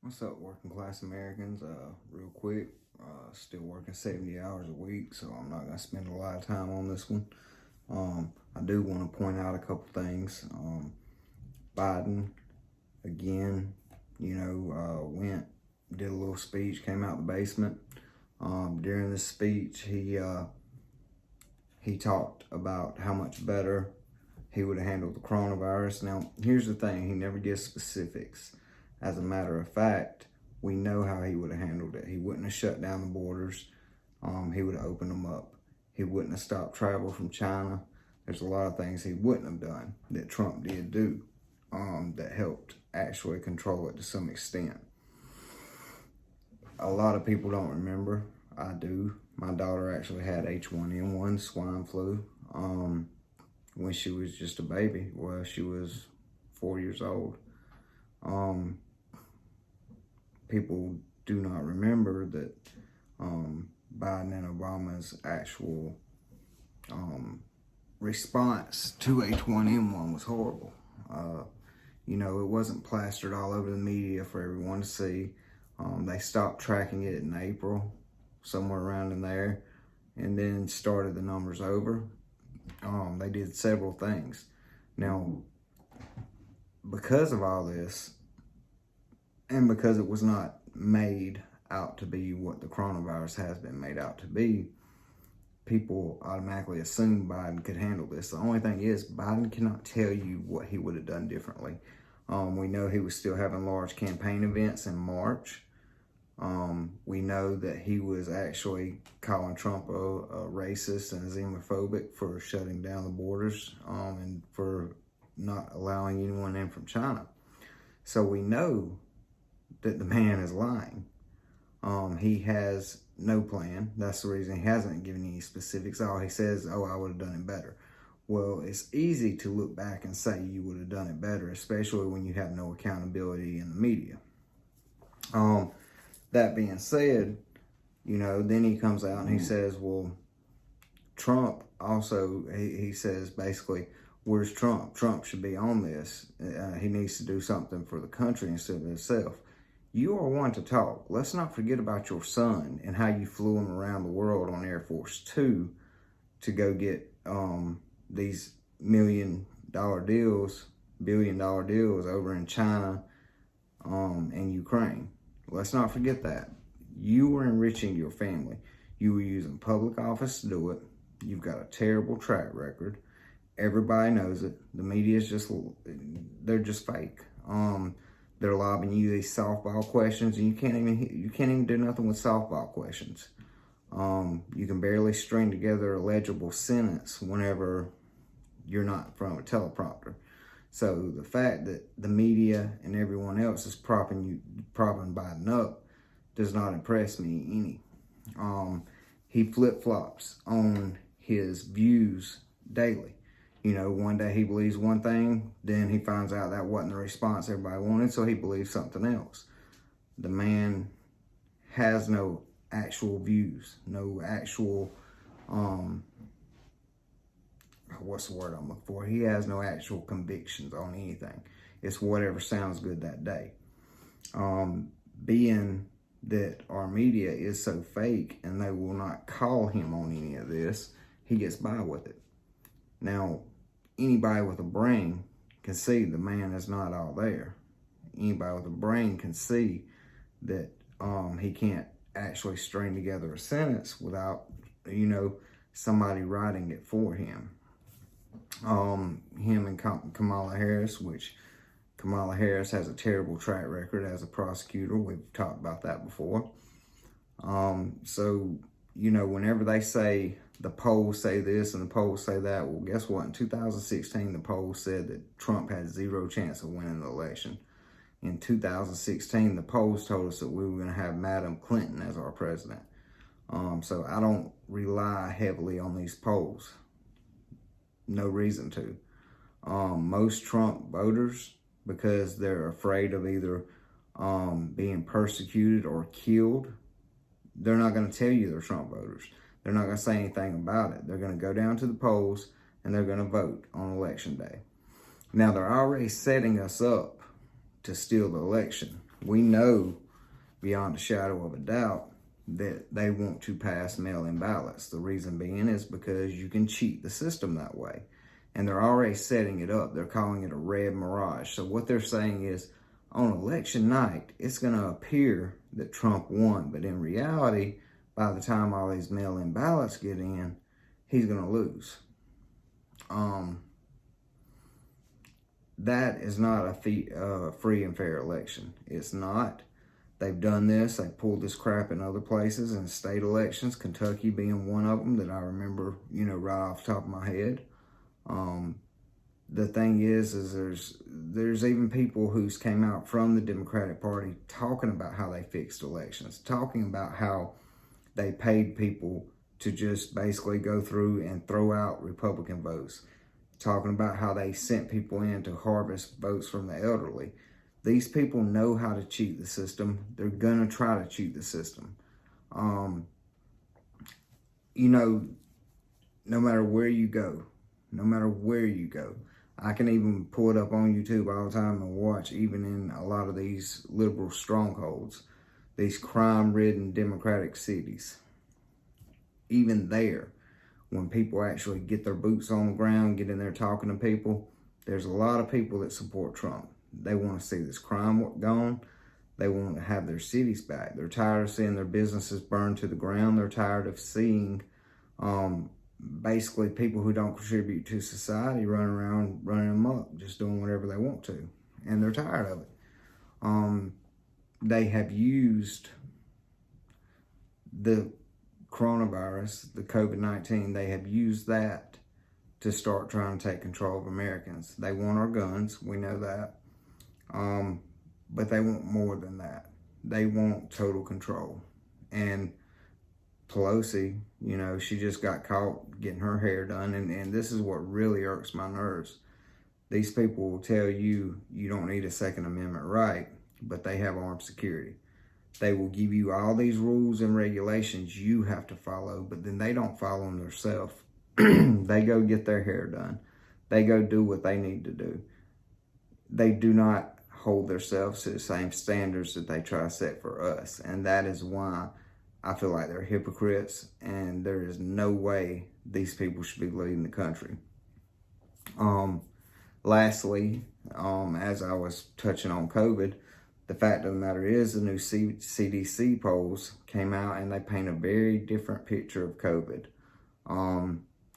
What's up, working class Americans? Real quick, still working 70 hours a week, so I'm not gonna spend a lot of time on this one. I do want to point out a couple things. Biden, again, did a little speech, came out the basement. During this speech, he talked about how much better he would have handled the coronavirus. Now, here's the thing: he never gives specifics. As a matter of fact, we know how he would have handled it. He wouldn't have shut down the borders. He would have opened them up. He wouldn't have stopped travel from China. There's a lot of things he wouldn't have done that Trump did do that helped actually control it to some extent. A lot of people don't remember. I do. My daughter actually had H1N1 swine flu when she was just a baby. Well, she was 4 years old. People do not remember that Biden and Obama's actual response to H1N1 was horrible. It wasn't plastered all over the media for everyone to see. They stopped tracking it in April, somewhere around in there, and then started the numbers over. They did several things. Now, because of all this, and because it was not made out to be what the coronavirus has been made out to be, people automatically assume Biden could handle this. The only thing is, Biden cannot tell you what he would have done differently. We know he was still having large campaign events in March. We know that he was actually calling Trump a racist and xenophobic for shutting down the borders and for not allowing anyone in from China. So we know that the man is lying. He has no plan. That's the reason he hasn't given any specifics. All he says, I would have done it better. Well, it's easy to look back and say you would have done it better, especially when you have no accountability in the media. That being said, then he comes out and he says, well, Trump also, he says basically, where's Trump? Trump should be on this. He needs to do something for the country instead of himself. You are one to talk. Let's not forget about your son and how you flew him around the world on Air Force Two to go get these $1 billion deals over in China and Ukraine. Let's not forget that. You were enriching your family. You were using public office to do it. You've got a terrible track record. Everybody knows it. The media is they're just fake. They're lobbing you these softball questions, and you can't even do nothing with softball questions. You can barely string together a legible sentence whenever you're not in front of a teleprompter. So the fact that the media and everyone else is propping Biden up does not impress me any. He flip-flops on his views daily. One day he believes one thing, then he finds out that wasn't the response everybody wanted, so he believes something else. The man has no actual views, no actual, what's the word I'm looking for? He has no actual convictions on anything. It's whatever sounds good that day. Being that our media is so fake and they will not call him on any of this, he gets by with it. Now, anybody with a brain can see the man is not all there. Anybody with a brain can see that he can't actually string together a sentence without, somebody writing it for him. Him and Kamala Harris, which Kamala Harris has a terrible track record as a prosecutor. We've talked about that before. Whenever they say the polls say this and the polls say that, well, guess what? In 2016, the polls said that Trump had zero chance of winning the election. In 2016, the polls told us that we were going to have Madam Clinton as our president. So I don't rely heavily on these polls. No reason to. Most Trump voters, because they're afraid of either being persecuted or killed, they're not going to tell you they're Trump voters. They're not going to say anything about it. They're going to go down to the polls and they're going to vote on election day. Now, they're already setting us up to steal the election. We know beyond a shadow of a doubt that they want to pass mail-in ballots. The reason being is because you can cheat the system that way. And they're already setting it up. They're calling it a red mirage. So what they're saying is, on election night, it's going to appear that Trump won. But in reality, by the time all these mail-in ballots get in, he's going to lose. That is not a free and fair election. It's not. They've done this. They pulled this crap in other places in state elections, Kentucky being one of them that I remember, right off the top of my head. The thing is there's even people who's came out from the Democratic Party talking about how they fixed elections, talking about how they paid people to just basically go through and throw out Republican votes, talking about how they sent people in to harvest votes from the elderly. These people know how to cheat the system. They're going to try to cheat the system. No matter where you go, I can even pull it up on YouTube all the time and watch, even in a lot of these liberal strongholds, these crime-ridden Democratic cities. Even there, when people actually get their boots on the ground, get in there talking to people, there's a lot of people that support Trump. They want to see this crime gone. They want to have their cities back. They're tired of seeing their businesses burned to the ground. They're tired of seeing basically people who don't contribute to society running around, running amok, just doing whatever they want to. And they're tired of it. They have used the coronavirus, the COVID-19, they have used that to start trying to take control of Americans. They want our guns, we know that. But they want more than that. They want total control. And Pelosi, she just got caught getting her hair done. And this is what really irks my nerves. These people will tell you you don't need a Second Amendment right, but they have armed security. They will give you all these rules and regulations you have to follow, but then they don't follow them themselves. They go get their hair done. They go do what they need to do. They do not hold themselves to the same standards that they try to set for us. And that is why I feel like they're hypocrites, and there is no way these people should be leading the country. Lastly, as I was touching on COVID, the fact of the matter is the new CDC polls came out and they paint a very different picture of COVID.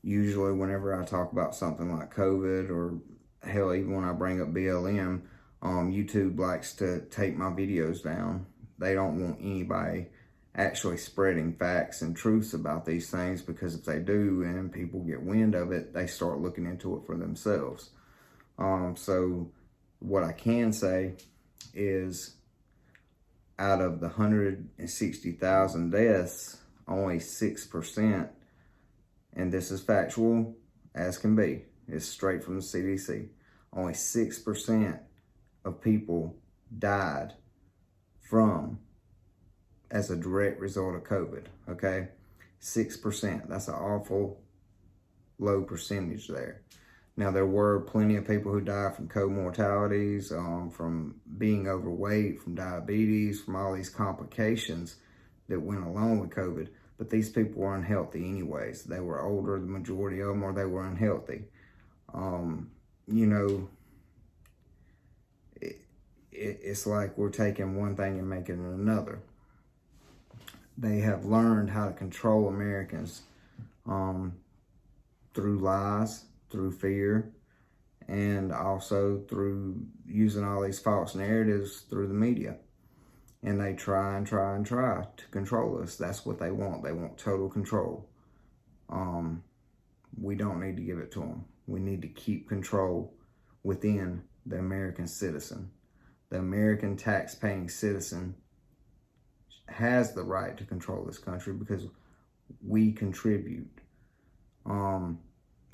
Usually whenever I talk about something like COVID, or hell, even when I bring up BLM, YouTube likes to take my videos down. They don't want anybody actually spreading facts and truths about these things, because if they do and people get wind of it, they start looking into it for themselves. So what I can say is, out of the 160,000 deaths, only 6%, and this is factual as can be, it's straight from the CDC, only 6% of people died as a direct result of COVID, okay? 6%, that's an awful low percentage there. Now, there were plenty of people who died from comortalities, from being overweight, from diabetes, from all these complications that went along with COVID. But these people were unhealthy anyways. They were older, the majority of them, or they were unhealthy. It's like we're taking one thing and making it another. They have learned how to control Americans through lies, through fear, and also through using all these false narratives through the media. And they try and try and try to control us. That's what they want. They want total control. We don't need to give it to them. We need to keep control within the American citizen. The American tax-paying citizen has the right to control this country because we contribute.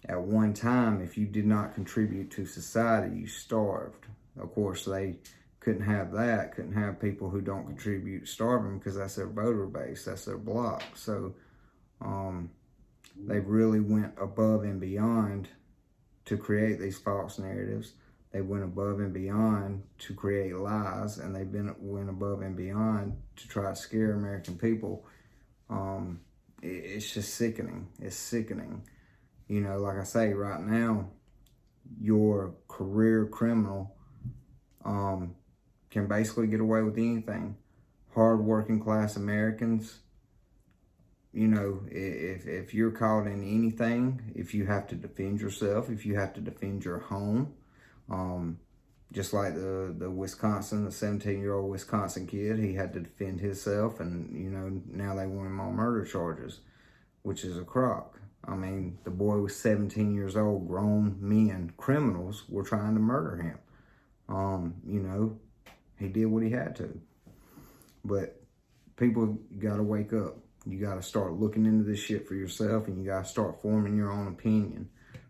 At one time, if you did not contribute to society, you starved. Of course, they couldn't have that, couldn't have people who don't contribute starving, because that's their voter base, that's their block. So they really went above and beyond to create these false narratives. They went above and beyond to create lies, and went above and beyond to try to scare American people. It's just sickening. It's sickening. You know, like I say, right now, your career criminal can basically get away with anything. Hard working class Americans, you know, if you're caught in anything, if you have to defend yourself, if you have to defend your home, just like the Wisconsin, the 17-year-old Wisconsin kid, he had to defend himself, and, you know, now they want him on murder charges, which is a crock. I mean, the boy was 17 years old, grown men, criminals were trying to murder him. You know, he did what he had to. But people got to wake up. You got to start looking into this shit for yourself, and you got to start forming your own opinion.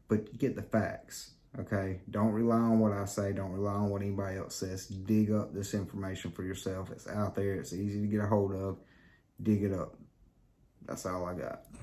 But get the facts, okay? Don't rely on what I say. Don't rely on what anybody else says. Dig up this information for yourself. It's out there. It's easy to get a hold of. Dig it up. That's all I got.